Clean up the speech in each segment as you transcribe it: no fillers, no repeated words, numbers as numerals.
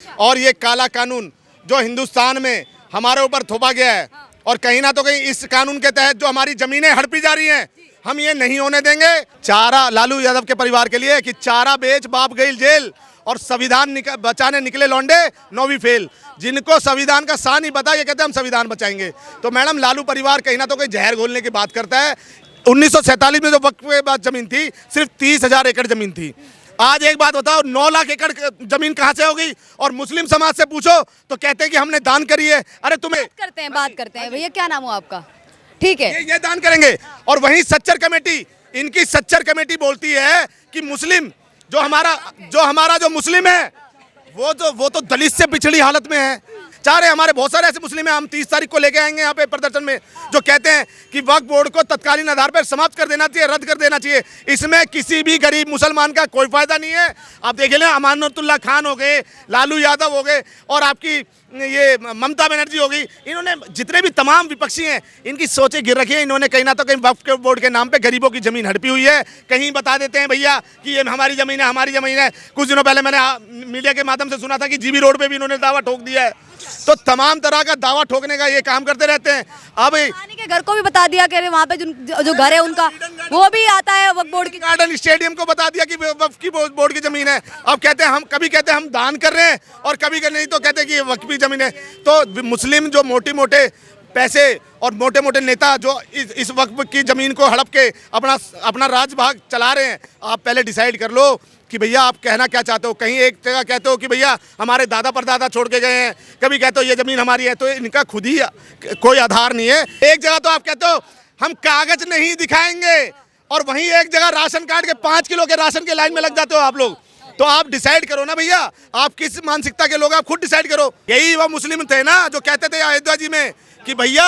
और ये काला कानून जो हिंदुस्तान में हमारे ऊपर थोपा गया है और कहीं ना तो कहीं इस कानून के तहत जो हमारी जमीनें हड़पी जा रही हैं, हम ये नहीं होने देंगे। चारा लालू यादव के परिवार के लिए कि चारा बेच बाप गई जेल और संविधान बचाने निकले लौंडे 9वीं फेल। जिनको संविधान का सा नहीं पता ये कहते हम संविधान बचाएंगे। तो मैडम लालू परिवार कहीं ना तो कहीं जहर घोलने की बात करता है। 1947 में जो वक्फ के बाद जमीन थी सिर्फ 30,000 एकड़ जमीन थी। आज एक बात बताओ, 9 लाख एकड़ जमीन कहाँ से होगी? और मुस्लिम समाज से पूछो तो कहते हैं कि हमने दान करी है। अरे तुम्हें बात करते हैं भैया, क्या नाम हो आपका? ठीक है, ये दान करेंगे। और वहीं सच्चर कमेटी, इनकी सच्चर कमेटी बोलती है कि मुस्लिम जो हमारा जो मुस्लिम है वो तो दलित से पिछड़ी हालत में है। चाह रहे हमारे बहुत सारे ऐसे मुस्लिम हैं, हम 30 तारीख को लेके आएंगे यहाँ पे प्रदर्शन में, जो कहते हैं कि वक्फ बोर्ड को तत्कालीन आधार पर समाप्त कर देना चाहिए, रद्द कर देना चाहिए। इसमें किसी भी गरीब मुसलमान का कोई फायदा नहीं है। आप देख लें, अमानतुल्लाह खान हो गए, लालू यादव हो गए और आपकी ये ममता बनर्जी होगी, इन्होंने जितने भी तमाम विपक्षी हैं इनकी सोचें गिर रखी हैं। इन्होंने कहीं ना तो कहीं वक्फ बोर्ड के नाम पे गरीबों की जमीन हड़पी हुई है। कहीं बता देते हैं भैया कि ये हमारी जमीन है, हमारी जमीन है। कुछ दिनों पहले मैंने मीडिया के माध्यम से सुना था कि जीबी रोड पे भी इन्होंने दावा ठोक दिया है। तो तमाम तरह का दावा ठोकने का ये काम करते रहते हैं। अब के घर को भी बता दिया कि वहाँ पे जो घर है उनका वो भी आता है वक्फ बोर्ड की। गार्डन स्टेडियम को बता दिया कि वक्फ की बोर्ड की जमीन है। अब कहते हैं, हम कभी कहते हैं हम दान कर रहे हैं और कभी नहीं तो कहते हैं कि ये वक्फ की जमीन है। तो मुस्लिम जो मोटे पैसे और मोटे नेता जो इस वक्फ की जमीन को हड़प के अपना राजभाग चला रहे हैं, आप पहले डिसाइड कर लो कि भैया आप कहना क्या चाहते हो। कहीं एक जगह कहते हो कि भैया हमारे दादा परदादा छोड़ के गए हैं, कभी कहते हो ये ज़मीन हमारी है। तो इनका खुद ही कोई आधार नहीं है। एक जगह तो आप कहते हो हम कागज नहीं दिखाएंगे और वहीं एक जगह राशन कार्ड के 5 किलो के राशन के लाइन में लग जाते हो आप लोग। तो आप डिसाइड करो ना भैया, आप किस मानसिकता के लोग, आप खुद डिसाइड करो। यही वो मुस्लिम थे ना जो कहते थे अयोध्या जी में कि भैया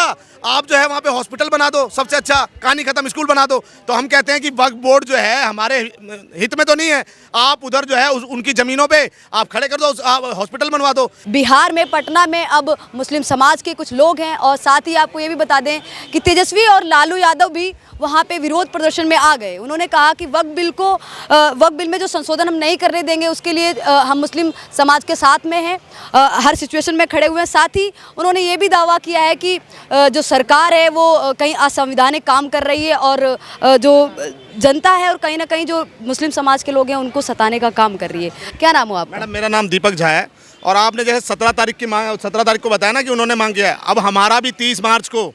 आप जो है वहाँ पे हॉस्पिटल बना दो, सबसे अच्छा कहानी खत्म, स्कूल बना दो। तो हम कहते हैं कि वक्फ बोर्ड जो है हमारे हित में तो नहीं है, आप उधर जो है उनकी जमीनों पे आप खड़े कर दो, आप हॉस्पिटल बनवा दो। बिहार में पटना में अब मुस्लिम समाज के कुछ लोग हैं और साथ ही आपको ये भी बता दें कि तेजस्वी और लालू यादव भी वहाँ पे विरोध प्रदर्शन में आ गए। उन्होंने कहा कि वक्फ बिल में जो संशोधन हम नहीं करने देंगे उसके लिए हम मुस्लिम समाज के साथ में हैं, हर सिचुएशन में खड़े हुए हैं। साथ ही उन्होंने ये भी दावा किया है कि जो सरकार है वो कहीं असंवैधानिक काम कर रही है और जो जनता है और कहीं ना कहीं जो मुस्लिम समाज के लोग हैं उनको सताने का काम कर रही है। क्या नाम हो आपका? मैडम मेरा नाम दीपक झा है। और आपने जैसे 17 तारीख को बताया ना कि उन्होंने मांग किया है, अब हमारा भी 30 मार्च को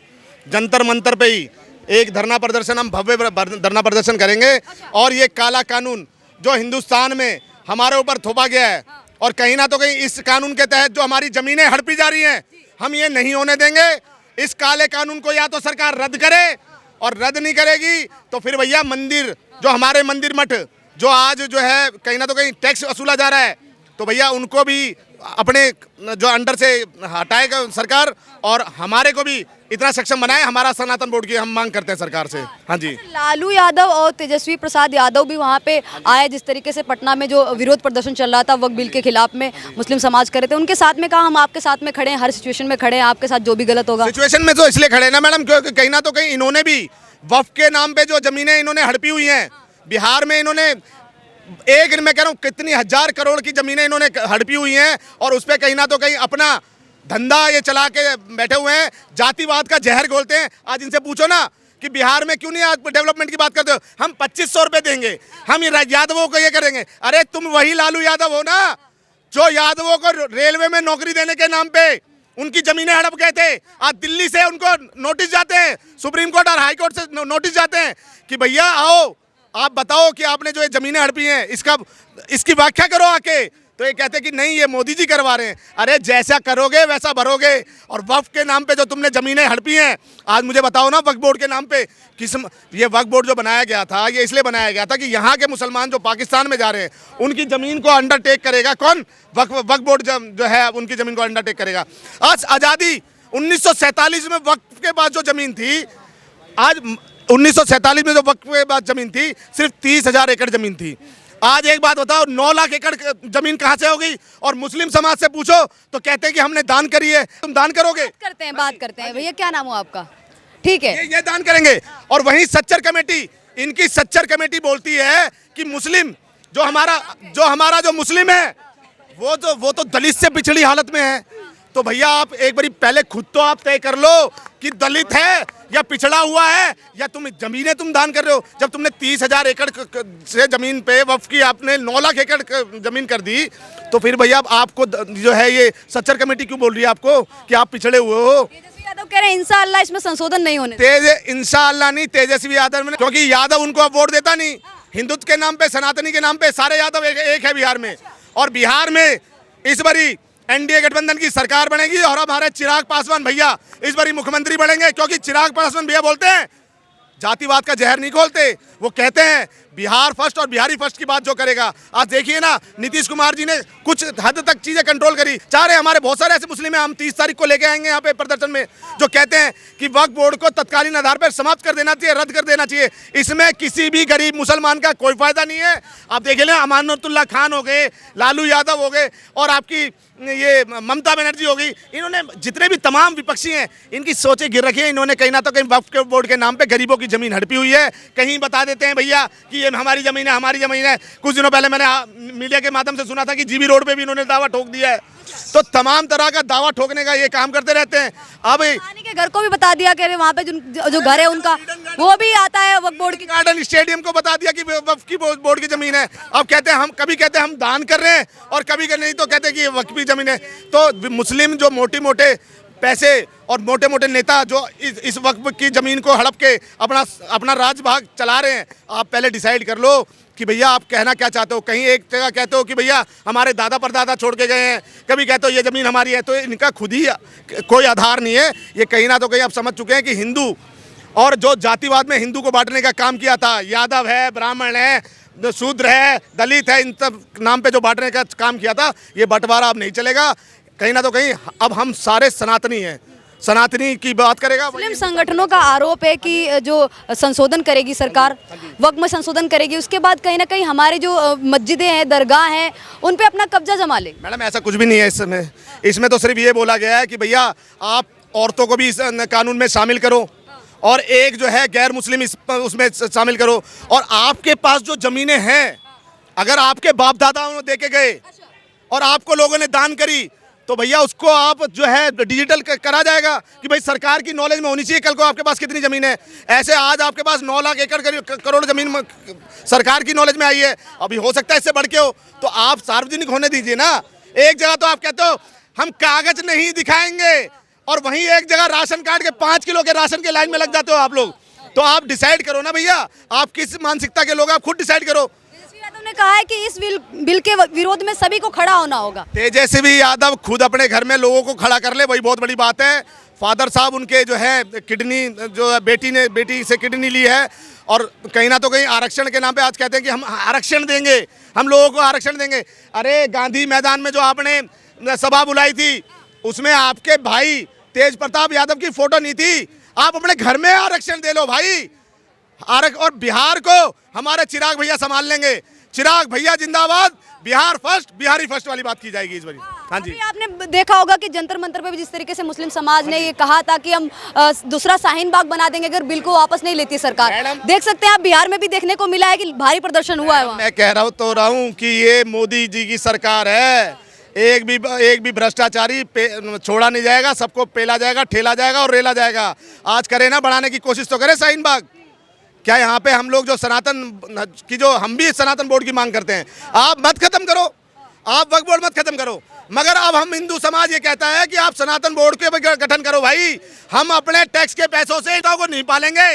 जंतर मंतर पे ही एक धरना प्रदर्शन, हम भव्य धरना प्रदर्शन करेंगे। और ये काला कानून जो हिंदुस्तान में हमारे ऊपर थोपा गया है और कहीं ना तो कहीं इस कानून के तहत जो हमारी जमीनें हड़पी जा रही हैं, हम ये नहीं होने देंगे। इस काले कानून को या तो सरकार रद्द करे और रद्द नहीं करेगी तो फिर भैया मंदिर, जो हमारे मंदिर मठ जो आज जो है कहीं ना तो कहीं टैक्स वसूला जा रहा है, तो भैया उनको भी अपने जो अंडर से हटाएगा सरकार और हमारे को भी इतना सक्षम बनाए। हमारा सनातन बोर्ड की हम मांग करते हैं सरकार से। हाँ जी, लालू यादव और तेजस्वी प्रसाद यादव भी वहाँ पे आए। जिस तरीके से पटना में जो विरोध प्रदर्शन चल रहा था वक्फ बिल के खिलाफ में मुस्लिम समाज कर रहे थे, उनके साथ में कहा हम आपके साथ में खड़े हैं, हर सिचुएशन में खड़े हैं, आपके साथ जो भी गलत होगा। सिचुएशन में तो इसलिए खड़े ना मैडम क्योंकि कहीं ना तो कहीं इन्होंने भी वक्फ के नाम पे जो जमीनें इन्होंने हड़पी हुई हैं, बिहार में इन्होंने मैं कह रहा हूँ कितनी 1000 करोड़ की जमीनें इन्होंने हड़पी हुई हैं और उस पर कहीं ना तो कहीं अपना धंधा ये चला के बैठे हुए हैं, जातिवाद का जहर घोलते हैं। आज इनसे पूछो ना कि बिहार में क्यों नहीं आज डेवलपमेंट की बात करते हो, हम 2500 रुपये देंगे, हम यादवों को ये करेंगे। अरे तुम वही लालू यादव हो ना जो यादवों को रेलवे में नौकरी देने के नाम पे उनकी जमीनें हड़प गए थे। आज दिल्ली से उनको नोटिस जाते हैं, सुप्रीम कोर्ट और हाई कोर्ट से नोटिस जाते हैं कि भैया आओ आप बताओ कि आपने जो ये जमीनें हड़पी हैं इसकी व्याख्या करो आके। तो ये कहते हैं कि नहीं ये मोदी जी करवा रहे हैं। अरे जैसा करोगे वैसा भरोगे। और वक्फ के नाम पे जो तुमने जमीनें हड़पी हैं, आज मुझे बताओ ना वक्फ बोर्ड के नाम पे ये वक्फ बोर्ड जो बनाया गया था ये इसलिए बनाया गया था कि यहाँ के मुसलमान जो पाकिस्तान में जा रहे हैं उनकी ज़मीन को अंडरटेक करेगा कौन? वक्फ बोर्ड जो है उनकी ज़मीन को अंडरटेक करेगा। आज आज़ादी 1947 में वक्फ के बाद जो ज़मीन थी, आज 1947 में जो वक्फ के बाद जमीन थी सिर्फ 30,000 एकड़ जमीन थी। आज एक बात बताओ, 9 लाख एकड़ जमीन कहाँ से होगी? और मुस्लिम समाज से पूछो तो कहते हैं कि हमने दान करी है। तुम दान करोगे? बात करते हैं भैया, क्या नाम हो आपका? ठीक है, ये दान करेंगे। और वहीं सच्चर कमेटी, इनकी सच्चर कमेटी बोलती है कि मुस्लिम जो हमारा जो मुस्लिम है वो तो दलित से पिछड़ी हालत में है। तो भैया आप एक बारी पहले खुद तो आप तय कर लो कि दलित है या पिछड़ा हुआ है, या तुम जमीनें तुम दान कर रहे हो। जब तुमने 30,000 एकड़ से जमीन पे वक्फ की, आपने 9 लाख एकड़ जमीन कर दी, तो फिर भैया आपको जो है ये सच्चर कमेटी क्यों बोल रही है आपको कि आप पिछड़े हुए हो? तेजस्वी यादव कह रहे हैं इंशाअल्लाह इसमें संशोधन नहीं होने। इंशाअल्लाह नहीं, तेजस्वी यादव ने, क्योंकि यादव उनको अब वोट देता नहीं। हिंदुत्व के नाम पे, सनातनी के नाम पे सारे यादव एक है बिहार में। और बिहार में इस बारी एनडीए गठबंधन की सरकार बनेगी और हमारे चिराग पासवान भैया इस बारी मुख्यमंत्री बनेंगे, क्योंकि चिराग पासवान भैया बोलते हैं जातिवाद का जहर नहीं खोलते। वो कहते हैं बिहार फर्स्ट और बिहारी फर्स्ट की बात जो करेगा। आज देखिए ना, नीतीश कुमार जी ने कुछ हद तक चीजें कंट्रोल करी। चाह रहे हमारे बहुत सारे ऐसे मुस्लिम हैं, हम 30 तारीख को लेके आएंगे यहाँ पे प्रदर्शन में, जो कहते हैं कि वक्फ बोर्ड को तत्कालीन आधार पर समाप्त कर देना चाहिए, रद्द कर देना चाहिए। इसमें किसी भी गरीब मुसलमान का कोई फायदा नहीं है। आप देखिए ना, अमानतुल्लाह खान हो गए, लालू यादव हो गए, और आपकी ये ममता बनर्जी हो गई, इन्होंने जितने भी तमाम विपक्षी हैं, इनकी सोचें गिर रखी हैं। इन्होंने कहीं ना तो कहीं वक्फ बोर्ड के नाम पे गरीबों की जमीन हड़पी हुई है। कहीं बता देते हैं भैया कि ये हमारी जमीन है, हमारी जमीन है। कुछ दिनों पहले मैंने मीडिया के माध्यम से सुना था कि जीबी रोड पे भी इन्होंने दावा ठोक दिया है। तो तमाम तरह का दावा ठोकने का ये काम करते रहते हैं। अब पानी के घर को भी बता दिया कि वहाँ पे जो घर है उनका, वो भी आता है वक्फ बोर्ड की। गार्डन स्टेडियम को बता दिया कि वक्फ की बोर्ड की जमीन है। अब कहते हैं, हम कभी कहते हैं हम दान कर रहे हैं, और कभी नहीं तो कहते हैं कि ये वक्फ की जमीन है। तो मुस्लिम जो मोटे पैसे और मोटे मोटे नेता जो इस वक्फ की जमीन को हड़प के अपना राजभाग चला रहे हैं, आप पहले डिसाइड कर लो कि भैया आप कहना क्या चाहते हो। कहीं एक जगह कहते हो कि भैया हमारे दादा परदादा छोड़ के गए हैं, कभी कहते हो ये ज़मीन हमारी है। तो इनका खुद ही कोई आधार नहीं है। ये कहीं ना तो कहीं आप समझ चुके हैं कि हिंदू, और जो जातिवाद में हिंदू को बांटने का काम किया था, यादव है, ब्राह्मण है, शूद्र है, दलित है, इन सब नाम पे जो बांटने का काम किया था, ये बंटवारा अब नहीं चलेगा। कहीं ना तो कहीं अब हम सारे सनातनी हैं, सनातनी की बात करेगा। मुस्लिम संगठनों का आरोप है कि जो संशोधन करेगी सरकार, वक्फ में संशोधन करेगी, उसके बाद कहीं ना कहीं हमारे जो मस्जिदें हैं, दरगाह हैं, उन पे अपना कब्जा जमा ले। मैडम ऐसा कुछ भी नहीं है इसमें तो सिर्फ ये बोला गया है कि भैया आप औरतों को भी इस कानून में शामिल करो, और एक जो है गैर मुस्लिम उसमें शामिल करो। और आपके पास जो ज़मीनें हैं, अगर आपके बाप दादाओं ने दे के गए और आपको लोगों ने दान करी, तो भैया उसको आप जो है डिजिटल करा जाएगा कि भाई सरकार की नॉलेज में होनी चाहिए कल को आपके पास कितनी ज़मीन है। ऐसे आज आपके पास 9 लाख एकड़ करोड़ ज़मीन सरकार की नॉलेज में आई है, अभी हो सकता है इससे बढ़ के हो, तो आप सार्वजनिक होने दीजिए ना। एक जगह तो आप कहते हो हम कागज नहीं दिखाएंगे, और वहीं एक जगह राशन कार्ड के 5 किलो के राशन के लाइन में लग जाते हो आप लोग। तो आप डिसाइड करो ना भैया, आप किस मानसिकता के लोग, आप खुद डिसाइड करो। ने कहा है कि इस बिल के विरोध में सभी को खड़ा होना होगा। तेजस्वी यादव खुद अपने घर में लोगों को खड़ा कर ले, वही बहुत बड़ी बात है। फादर साहब उनके जो है किडनी, जो बेटी से किडनी ली है, और कहीं ना तो कहीं आरक्षण के नाम पे आज कहते हैं कि हम आरक्षण देंगे, हम लोगों को आरक्षण देंगे। अरे गांधी मैदान में जो आपने सभा बुलाई थी, उसमें आपके भाई तेज प्रताप यादव की फोटो नहीं थी। आप अपने घर में आरक्षण दे लो भाई। और बिहार को हमारे चिराग भैया संभाल लेंगे। चिराग भैया जिंदाबाद, बिहार फर्स्ट, बिहारी फर्स्ट वाली बात की जाएगी इस बार। हाँ जी, आपने देखा होगा कि जंतर मंतर पे भी जिस तरीके से मुस्लिम समाज ने ये कहा था कि हम दूसरा शाहीन बाग बना देंगे अगर बिल को वापस नहीं लेती सरकार। देख सकते हैं आप, बिहार में भी देखने को मिला है कि भारी प्रदर्शन हुआ है वहाँ। मैं कह रहा हूँ कि ये मोदी जी की सरकार है। एक भी भ्रष्टाचारी छोड़ा नहीं जाएगा, सबको पेला जाएगा, ठेला जाएगा और रेला जाएगा। आज करे ना, बढ़ाने की कोशिश तो करे शाहीन बाग। क्या यहाँ पे हम लोग जो सनातन की, जो हम भी सनातन बोर्ड की मांग करते हैं, आप मत खत्म करो, आप वक्फ बोर्ड मत खत्म करो, मगर अब हम हिंदू समाज ये कहता है कि आप सनातन बोर्ड के गठन करो भाई। हम अपने टैक्स के पैसों से इनको को नहीं पालेंगे।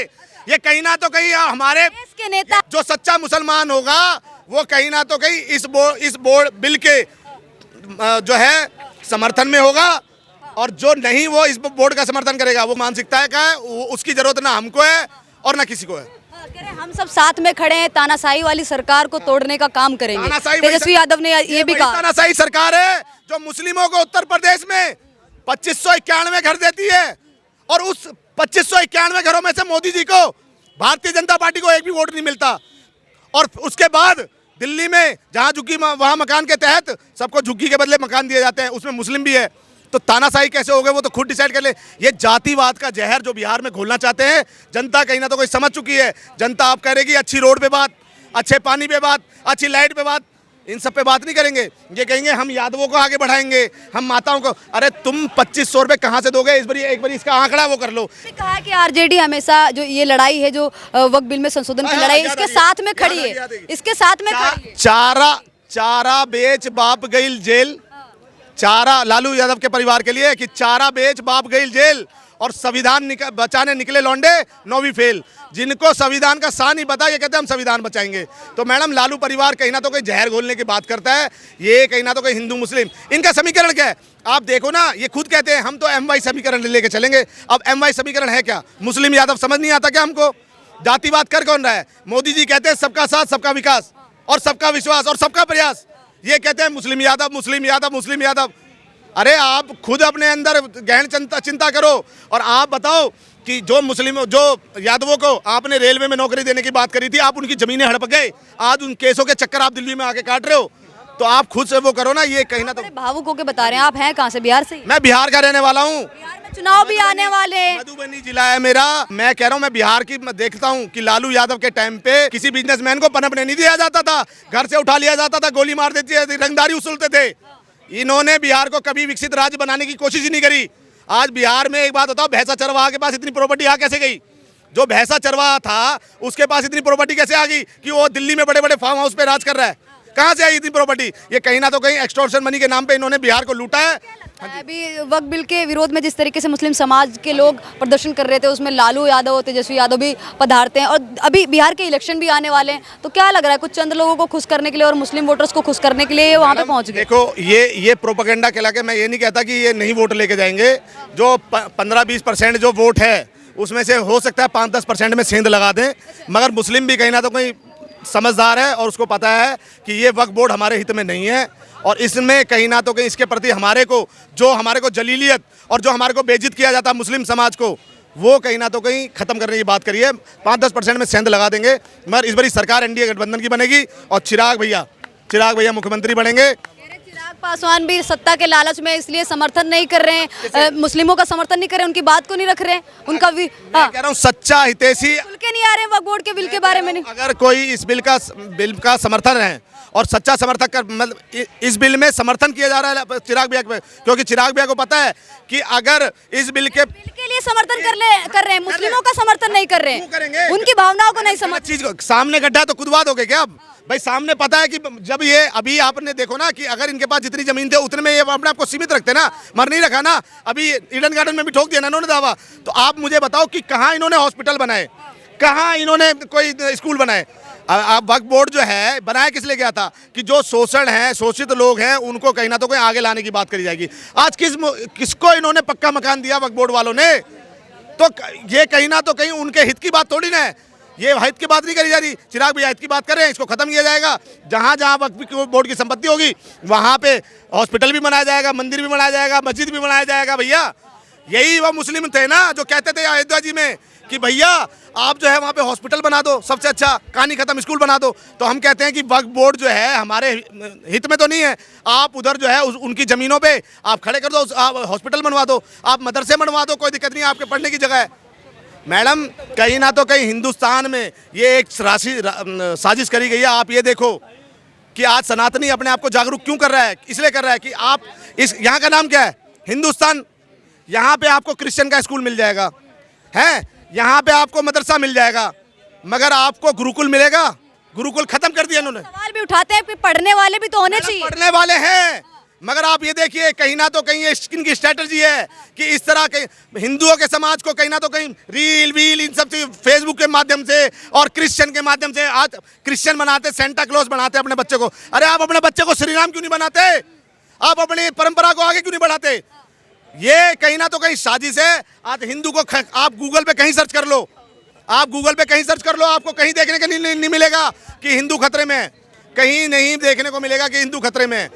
ये कहीं ना तो कहीं हमारे देश के नेता, जो सच्चा मुसलमान होगा, वो कहीं ना तो कहीं इस बोर्ड बिल के जो है समर्थन में होगा, और जो नहीं वो इस बोर्ड का समर्थन करेगा। वो मानसिकता का है, उसकी जरूरत ना हमको है और ना किसी को है। हम सब साथ में खड़े हैं, तानाशाही वाली सरकार को तोड़ने का काम करेंगे। तेजस्वी यादव ने ये भी कहा। तानाशाही सरकार है जो मुस्लिमों को उत्तर प्रदेश में 2591 घर देती है, और उस 2591 घरों में से मोदी जी को, भारतीय जनता पार्टी को एक भी वोट नहीं मिलता। और उसके बाद दिल्ली में जहाँ झुग्गी, वहाँ मकान के तहत सबको झुग्गी के बदले मकान दिए जाते हैं, उसमें मुस्लिम भी है। तो तानाशाही कैसे हो गए वो तो खुद डिसाइड कर ले। ये जातिवाद का जहर जो बिहार में घोलना चाहते हैं, जनता कहीं ना तो कोई समझ चुकी है। जनता आप कह रही कि अच्छी रोड पे बात, अच्छे पानी पे बात, अच्छी लाइट पे बात, इन सब पे बात नहीं करेंगे। ये कहेंगे हम यादवों को आगे बढ़ाएंगे, हम माताओं को। अरे तुम 2500 रुपये कहाँ से दोगे? इस बार एक बार इसका आंकड़ा वो कर लो। आपने कहा कि आरजेडी हमेशा जो ये लड़ाई है, जो वक्फ बिल में संशोधन की लड़ाई, इसके साथ में खड़ी है, इसके साथ में खड़ी है। चारा बेच बाप गईल जेल। चारा लालू यादव के परिवार के लिए कि चारा बेच बाप गईल जेल और संविधान बचाने निकले लौंडे 9वीं फेल। जिनको संविधान का सा नहीं पता, ये कहते हैं हम संविधान बचाएंगे। तो मैडम लालू परिवार कहीं ना तो कहीं जहर घोलने की बात करता है। ये कहीं ना तो कहीं हिंदू मुस्लिम, इनका समीकरण क्या है आप देखो ना। ये खुद कहते हैं हम तो MY समीकरण लेके चलेंगे। अब MY समीकरण है क्या? मुस्लिम यादव समझ नहीं आता क्या हमको? जातिवाद कर कौन रहा है? मोदी जी कहते हैं सबका साथ, सबका विकास और सबका विश्वास और सबका प्रयास। ये कहते हैं मुस्लिम यादव, मुस्लिम यादव, मुस्लिम यादव। अरे आप खुद अपने अंदर गहन चिंता करो और आप बताओ कि जो मुस्लिम, जो यादवों को आपने रेलवे में नौकरी देने की बात करी थी, आप उनकी जमीनें हड़प गए। आज उन केसों के चक्कर आप दिल्ली में आके काट रहे हो। तो आप खुद से वो करो ना। ये कहीं ना तो भावुक होकर बता रहे हैं। आप हैं कहाँ से? बिहार से? मैं बिहार का रहने वाला हूँ। बिहार में चुनाव भी आने वाले हैं। मधुबनी जिला है मेरा। मैं कह रहा हूँ मैं बिहार की देखता हूँ कि लालू यादव के टाइम पे किसी बिजनेसमैन को पनपने नहीं दिया जाता था, घर से उठा लिया जाता था, गोली मार देती थी, रंगदारी उसूलते थे। इन्होंने बिहार को कभी विकसित राज्य बनाने की कोशिश ही नहीं करी। आज बिहार में एक बात बताओ, भैंसा चरवाहा के पास इतनी प्रॉपर्टी आ कैसे गई? जो भैंसा चरवाहा था उसके पास इतनी प्रॉपर्टी कैसे आ गई कि वो दिल्ली में बड़े बड़े फार्म हाउस पे राज कर रहा है? कहाँ से आई इतनी प्रॉपर्टी? ये कहीं ना तो कहीं एक्सटॉर्शन मनी के नाम पे इन्होंने बिहार को लूटा है। अभी वक्फ बिल के विरोध में जिस तरीके से मुस्लिम समाज के लोग प्रदर्शन कर रहे थे, उसमें लालू यादव और तेजस्वी यादव भी पधारते हैं और अभी बिहार के इलेक्शन भी आने वाले हैं। तो क्या लग रहा है, कुछ चंद लोगों को खुश करने के लिए और मुस्लिम वोटर्स को खुश करने के लिए वहाँ पे पहुँच गए? देखो ये प्रोपेगेंडा कहला के, मैं ये नहीं कहता कि ये नहीं वोट लेके जाएंगे। जो 15-20% जो वोट है उसमें से हो सकता है 5-10% में सेंध लगा दें, मगर मुस्लिम भी कहीं ना तो कहीं समझदार है और उसको पता है कि ये वक्फ बोर्ड हमारे हित में नहीं है और इसमें कहीं ना तो कहीं इसके प्रति हमारे को जलीलियत और जो हमारे को बेइज्जत किया जाता है मुस्लिम समाज को, वो कहीं ना तो कहीं खत्म करने की बात करी है। 5-10% में सेंध लगा देंगे, मगर इस बारी सरकार NDA गठबंधन की बनेगी और चिराग भैया मुख्यमंत्री बनेंगे। चिराग पासवान भी सत्ता के लालच में इसलिए समर्थन नहीं कर रहे हैं, मुस्लिमों का समर्थन नहीं कर रहे हैं, उनकी बात को नहीं रख रहे हैं, उनका भी मैं कह रहा हूँ सच्चा हितैषी खुल के नहीं आ रहे हैं वक्फ बोर्ड के बिल के बारे में। नहीं, अगर कोई इस बिल का समर्थन है और सच्चा समर्थक कर, मतलब इस बिल में समर्थन किया जा रहा है चिराग भैया पे, क्योंकि चिराग भैया को पता है कि अगर इस बिल के लिए समर्थन कर रहे हैं, मुस्लिमों का समर्थन नहीं कर रहे हैं, उनकी भावनाओं को नहीं समझ। चीज सामने गड्ढा तो खुदवा दोगे क्या? अब भाई सामने पता है कि जब ये अभी आपने देखो ना कि अगर इनके पास जितनी जमीन थे उतने में ये अपने आप को सीमित रखते ना, मर नहीं रखा ना। अभी ईडन गार्डन में भी ठोक दिया ना इन्होंने दावा। तो आप मुझे बताओ कि कहाँ इन्होंने हॉस्पिटल बनाए, कहाँ इन्होंने कोई स्कूल बनाए? अब वक्फ बोर्ड जो है बनाया किस लिए गया था कि जो शोषण है, शोषित लोग हैं, उनको कहीं ना तो कहीं आगे लाने की बात करी जाएगी। आज किसको इन्होंने पक्का मकान दिया वक्फ बोर्ड वालों ने? तो ये कहीं ना तो कहीं उनके हित की बात थोड़ी ना है। ये हित की बात नहीं करी जा रही। चिराग भैया हित की बात कर रहे हैं, इसको खत्म किया जाएगा। जहाँ जहाँ वक्फ बोर्ड की संपत्ति होगी वहाँ पे हॉस्पिटल भी बनाया जाएगा, मंदिर भी बनाया जाएगा, मस्जिद भी बनाया जाएगा। भैया यही वो मुस्लिम थे ना जो कहते थे अयोध्या जी में कि भैया आप जो है वहाँ पे हॉस्पिटल बना दो, सबसे अच्छा कहानी खत्म, स्कूल बना दो। तो हम कहते हैं कि वक्फ बोर्ड जो है हमारे हित में तो नहीं है। आप उधर जो है उनकी ज़मीनों पे आप खड़े कर दो, आप हॉस्पिटल बनवा दो, आप मदरसे बनवा दो, कोई दिक्कत नहीं है, आपके पढ़ने की जगह है। मैडम कहीं ना तो कहीं हिंदुस्तान में ये एक साजिश करी गई है। आप ये देखो कि आज सनातनी अपने आप को जागरूक क्यों कर रहा है? इसलिए कर रहा है कि आप यहाँ का नाम क्या है? हिंदुस्तान। यहाँ पे आपको क्रिश्चियन का स्कूल मिल जाएगा, है यहाँ पे आपको मदरसा मिल जाएगा, मगर आपको गुरुकुल मिलेगा? गुरुकुल खत्म कर दिया इन्होंने। सवाल भी उठाते हैं कि पढ़ने वाले भी तो होने चाहिए। पढ़ने वाले हैं, मगर आप ये देखिए कहीं ना तो कहीं ये इनकी स्ट्रेटजी है कि इस तरह के हिंदुओं के समाज को कहीं ना तो कहीं रील इन सब चीज फेसबुक के माध्यम से और क्रिश्चियन के माध्यम से, आज क्रिश्चियन बनाते, सेंटा क्लॉज बनाते अपने बच्चे को। अरे आप अपने बच्चे को श्री राम क्यों नहीं बनाते? आप अपनी परंपरा को आगे क्यों नहीं बढ़ाते? ये कहीं ना तो कहीं साजिश है। आज हिंदू को आप गूगल पे कहीं सर्च कर लो, आपको कहीं देखने को नहीं मिलेगा कि हिंदू खतरे में है। कहीं नहीं देखने को मिलेगा कि हिंदू खतरे में है।